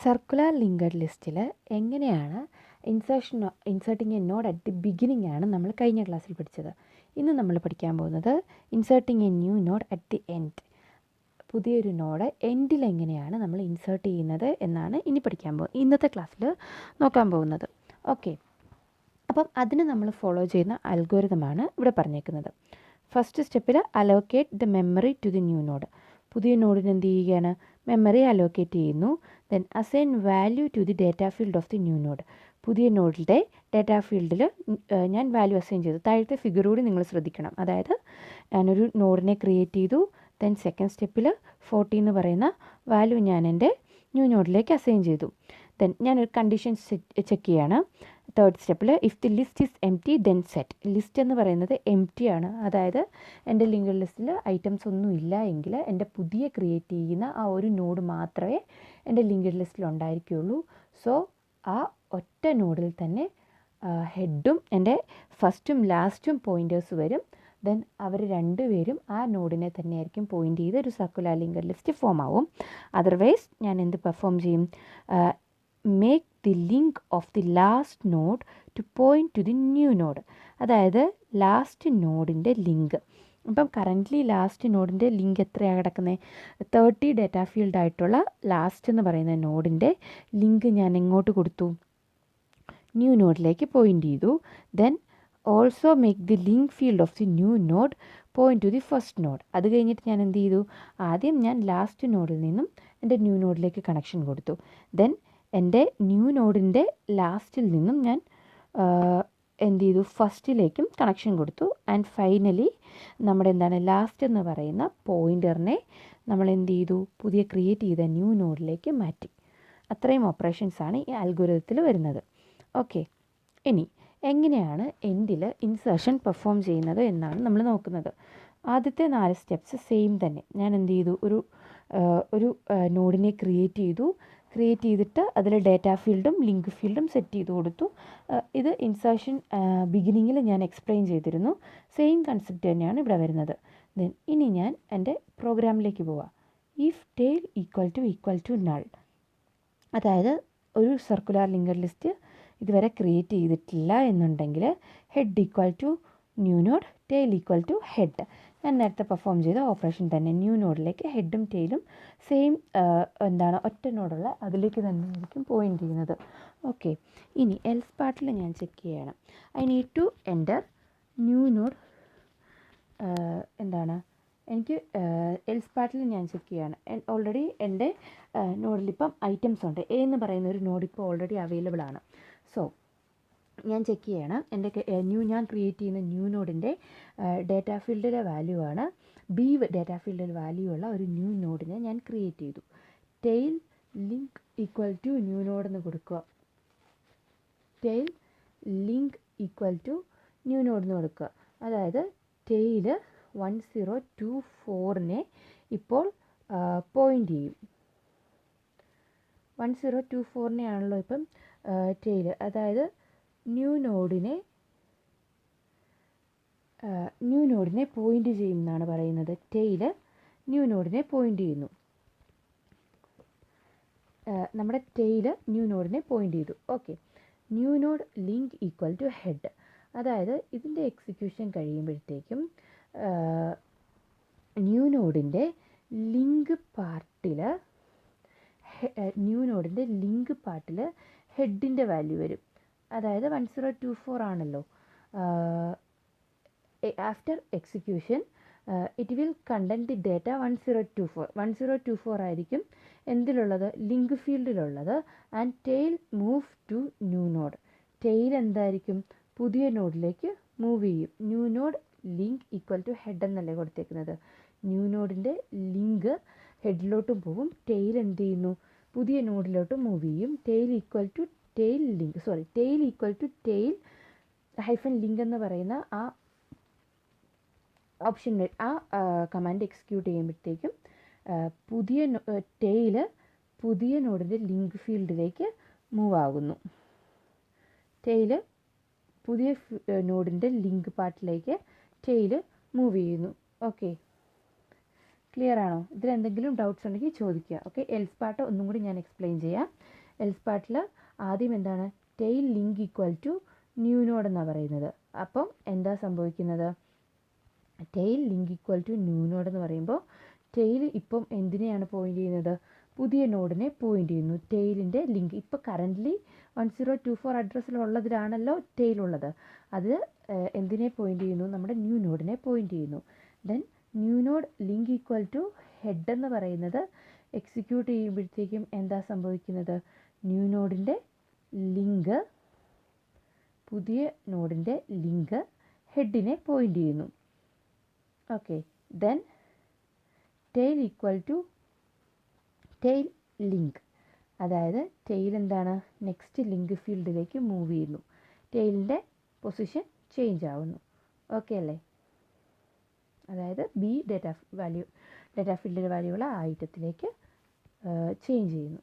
Circular linked ലിസ്റ്റിൽ എങ്ങനെയാണ് inserting A node at the beginning ആണ് നമ്മൾ കഴിഞ്ഞ ക്ലാസ്സിൽ പഠിച്ചത്. ഇന്ന് നമ്മൾ പഠിക്കാൻ പോകുന്നത് inserting A new node at the end. പുതിയൊരു നോഡ് എൻഡിൽ എങ്ങനെയാണ് നമ്മൾ ഇൻസേർട്ട് ചെയ്യുന്നത് എന്നാണ് ഇനി ഇന്നത്തെ ക്ലാസ്സിൽ നോക്കാൻ പോകുന്നത്. ഓക്കെ, അപ്പം അതിന് നമ്മൾ ഫോളോ ചെയ്യുന്ന അൽഗോരിതമാണ് ഇവിടെ പറഞ്ഞേക്കുന്നത്. ഫസ്റ്റ് സ്റ്റെപ്പിൽ allocate the memory to the new node. പുതിയ നോഡിന് എന്ത് ചെയ്യുകയാണ്? മെമ്മറി അലോക്കേറ്റ് ചെയ്യുന്നു. Then assign value to the data field of the new node. പുതിയ നോഡിൻ്റെ ഡേറ്റാ ഫീൽഡിൽ ഞാൻ വാല്യൂ അസൈൻ ചെയ്തു. താഴത്തെ ഫിഗർ കൂടി നിങ്ങൾ ശ്രദ്ധിക്കണം. അതായത് ഞാനൊരു നോഡിനെ ക്രിയേറ്റ് ചെയ്തു. ദെൻ സെക്കൻഡ് സ്റ്റെപ്പിൽ 40 എന്ന് പറയുന്ന വാല്യൂ ഞാൻ എൻ്റെ ന്യൂ നോഡിലേക്ക് അസൈൻ ചെയ്തു. ദെൻ ഞാനൊരു കണ്ടീഷൻ ചെക്ക് ചെയ്യാണ്. തേർഡ് സ്റ്റെപ്പിൽ if the list is empty then set. List എന്ന് പറയുന്നത് എംപ്റ്റി ആണ്. അതായത് എൻ്റെ ലിങ്കഡ് ലിസ്റ്റിൽ ഐറ്റംസ് ഒന്നും ഇല്ല എങ്കിൽ എൻ്റെ പുതിയ ക്രിയേറ്റ് ചെയ്യുന്ന ആ ഒരു നോഡ് മാത്രമേ എൻ്റെ ലിങ്കഡ് ലിസ്റ്റിൽ ഉണ്ടായിരിക്കുകയുള്ളൂ. സോ ആ ഒറ്റ നോഡിൽ തന്നെ ഹെഡും എൻ്റെ ഫസ്റ്റും ലാസ്റ്റും പോയിൻറ്റേഴ്സ് വരും. ദെൻ അവർ രണ്ടുപേരും ആ നോഡിനെ തന്നെയായിരിക്കും പോയിൻ്റ് ചെയ്ത് ഒരു സർക്കുലർ ലിങ്കഡ് ലിസ്റ്റ് ഫോം ആവും. അതർവൈസ് ഞാൻ എന്ത് പെർഫോം ചെയ്യും? Make the link of the last node two point two the new node. അതായത് ലാസ്റ്റ് നോഡിൻ്റെ ലിങ്ക്. അപ്പം കറൻ്റ്ലി ലാസ്റ്റ് നോഡിൻ്റെ ലിങ്ക് എത്രയാണ് കിടക്കുന്നത്? 30 ഡേറ്റാ ഫീൽഡ് ആയിട്ടുള്ള ലാസ്റ്റ് എന്ന് പറയുന്ന നോഡിൻ്റെ ലിങ്ക് ഞാൻ എങ്ങോട്ട് കൊടുത്തു? ന്യൂ നോഡിലേക്ക് പോയിൻ്റ് ചെയ്തു. Then also make the link field of the new node point two the first node. അത് കഴിഞ്ഞിട്ട് ഞാൻ എന്ത് ചെയ്തു? ആദ്യം ഞാൻ ലാസ്റ്റ് നോഡിൽ നിന്നും എൻ്റെ ന്യൂ നോഡിലേക്ക് കണക്ഷൻ കൊടുത്തു. ദെൻ എൻ്റെ ന്യൂ നോഡിൻ്റെ ലാസ്റ്റിൽ നിന്നും ഞാൻ എന്ത് ചെയ്തു? ഫസ്റ്റിലേക്കും കണക്ഷൻ കൊടുത്തു. ആൻഡ് ഫൈനലി നമ്മുടെ ലാസ്റ്റ് എന്ന് പറയുന്ന പോയിൻ്ററിനെ നമ്മൾ എന്ത് ചെയ്തു? പുതിയ ക്രിയേറ്റ് ചെയ്ത ന്യൂ നോഡിലേക്ക് മാറ്റി. അത്രയും ഓപ്പറേഷൻസാണ് ഈ അൽഗോരിതത്തിൽ വരുന്നത്. ഓക്കെ, ഇനി എങ്ങനെയാണ് എൻഡിൽ ഇൻസേർഷൻ പെർഫോം ചെയ്യുന്നത് എന്നാണ് നമ്മൾ നോക്കുന്നത്. ആദ്യത്തെ 4 സ്റ്റെപ്സ് സെയിം തന്നെ. ഞാൻ എന്ത് ചെയ്തു? ഒരു നോഡിനെ ക്രിയേറ്റ് ചെയ്തിട്ട് അതിൽ ഡേറ്റാ ഫീൽഡും ലിങ്ക് ഫീൽഡും സെറ്റ് ചെയ്ത് കൊടുത്തു. ഇത് ഇൻസേർഷൻ ബിഗിനിങ്ങിൽ ഞാൻ എക്സ്പ്ലെയിൻ ചെയ്തിരുന്നു. സെയിം കൺസെപ്റ്റ് തന്നെയാണ് ഇവിടെ വരുന്നത്. ദെൻ ഇനി ഞാൻ എൻ്റെ പ്രോഗ്രാമിലേക്ക് പോവാം. If tail equal to null. അതായത് ഒരു സർക്കുലർ ലിങ്കഡ് ലിസ്റ്റ് ഇതുവരെ ക്രിയേറ്റ് ചെയ്തിട്ടില്ല എന്നുണ്ടെങ്കിൽ head equal to new node, tail equal to head. ഞാൻ നേരത്തെ പെർഫോം ചെയ്ത ഓപ്പറേഷൻ തന്നെ. ന്യൂ നോഡിലേക്ക് ഹെഡും ടെയിലും സെയിം ഒറ്റ നോഡുള്ള അതിലേക്ക് തന്നെയായിരിക്കും പോയിൻ്റ് ചെയ്യുന്നത്. ഓക്കെ, ഇനി എൽസ് പാർട്ടിൽ ഞാൻ ചെക്ക് ചെയ്യണം. I need to enter new node. എനിക്ക് എൽസ് പാർട്ടിൽ ഞാൻ ചെക്ക് ചെയ്യാണ്. ഓൾറെഡി എൻ്റെ നോഡിലിപ്പം ഐറ്റംസ് ഉണ്ട്. എ എന്ന് പറയുന്ന ഒരു നോഡ് ഇപ്പോൾ ഓൾറെഡി അവൈലബിൾ ആണ്. സോ ഞാൻ ചെക്ക് ചെയ്യണം. എൻ്റെ ഞാൻ ക്രിയേറ്റ് ചെയ്യുന്ന ന്യൂ നോഡിൻ്റെ ഡേറ്റാ ഫീൽഡിലെ വാല്യൂ ആണ്. ബി ഡേറ്റാ ഫീൽഡിൽ വാല്യൂ ഉള്ള ഒരു ന്യൂ നോഡിനെ ഞാൻ ക്രിയേറ്റ് ചെയ്തു. Tail link equal to new node എന്ന് കൊടുക്കുക. Tail link equal to new node എന്ന് കൊടുക്കുക. അതായത് ടെയിൽ 1024നെ ഇപ്പോൾ പോയിൻ്റ് ചെയ്യും. 1024നെ ആണല്ലോ ഇപ്പം ടെയിൽ. അതായത് ന്യൂ നോഡിനെ പോയിൻ്റ് ചെയ്യും എന്നാണ് പറയുന്നത്. ടെയിൽ ന്യൂ നോഡിനെ പോയിൻ്റ് ചെയ്യുന്നു. നമ്മുടെ ടെയിൽ ന്യൂ നോഡിനെ പോയിൻ്റ് ചെയ്തു. Okay, new node link equal to head. അതായത് ഇതിൻ്റെ എക്സിക്യൂഷൻ കഴിയുമ്പോഴത്തേക്കും ന്യൂ നോഡിൻ്റെ ലിങ്ക് പാർട്ടിൽ ഹെഡിൻ്റെ വാല്യൂ വരും. അതായത് 1024 ആണല്ലോ. After execution it will content the data 1024 ആയിരിക്കും എന്തിലുള്ളത്? ലിങ്ക് ഫീൽഡിലുള്ളത്. And tail move to new node. Tail എന്തായിരിക്കും? പുതിയ നോഡിലേക്ക് മൂവ് ചെയ്യും. New node link equal to head എന്നല്ലേ കൊടുത്തേക്കുന്നത്. ന്യൂ നോഡിൻ്റെ ലിങ്ക് ഹെഡിലോട്ടും പോവും. ടെയിൽ എന്ത് ചെയ്യുന്നു? പുതിയ നോഡിലോട്ട് മൂവ് ചെയ്യും. Tail equal to tail -link എന്ന് പറയുന്ന ആ ഓപ്ഷൻ കമാൻഡ് എക്സിക്യൂട്ട് ചെയ്യുമ്പോഴത്തേക്കും പുതിയ നോഡിൻ്റെ ലിങ്ക് ഫീൽഡിലേക്ക് മൂവ് ആകുന്നു. പുതിയ നോഡിൻ്റെ ലിങ്ക് പാർട്ടിലേക്ക് ടെയിൽ മൂവ് ചെയ്യുന്നു. ഓക്കെ, ക്ലിയർ ആണോ? ഇതിലെന്തെങ്കിലും ഡൗട്ട്സ് ഉണ്ടെങ്കിൽ ചോദിക്കുക. ഓക്കെ, എൽസ് പാർട്ട് ഒന്നും കൂടി ഞാൻ എക്സ്പ്ലെയിൻ ചെയ്യാം. എൽസ് പാർട്ടിൽ ആദ്യം എന്താണ് tail link equal to new node എന്നാണ് പറയുന്നത്. അപ്പം എന്താ സംഭവിക്കുന്നത്? Tail link equal to new node എന്ന് പറയുമ്പോൾ ടെയിൽ ഇപ്പം എന്തിനെയാണ് പോയിൻ്റ് ചെയ്യുന്നത്? പുതിയ നോഡിനെ പോയിൻ്റ് ചെയ്യുന്നു. ടെയിലിൻ്റെ ലിങ്ക് ഇപ്പോൾ കറൻ്റ്ലി 1024 അഡ്രസ്സിലുള്ളതിലാണല്ലോ ടെയിൽ ഉള്ളത്. അത് എന്തിനെ പോയിൻ്റ് ചെയ്യുന്നു? നമ്മുടെ ന്യൂ നോഡിനെ പോയിൻ്റ് ചെയ്യുന്നു. Then new node link equal to head എന്ന് പറയുന്നത് എക്സിക്യൂട്ട് ചെയ്യുമ്പോഴത്തേക്കും എന്താ സംഭവിക്കുന്നത്? ന്യൂ നോഡിൻ്റെ ലിങ്ക്, പുതിയ നോഡിൻ്റെ ലിങ്ക് ഹെഡിനെ പോയിൻ്റ് ചെയ്യുന്നു. Okay, then tail equal to tail link, അതായത് ടെയിൽ എന്താണ് നെക്സ്റ്റ് ലിങ്ക് ഫീൽഡിലേക്ക് മൂവ് ചെയ്യുന്നു. ടെയിലിൻ്റെ പൊസിഷൻ ചേഞ്ച് ആവുന്നു. ഓക്കെ അല്ലേ? അതായത് ബി ഡേറ്റ ഫീൽഡിലെ വാല്യൂകൾ ആ ഐറ്റത്തിലേക്ക് ചേഞ്ച് ചെയ്യുന്നു.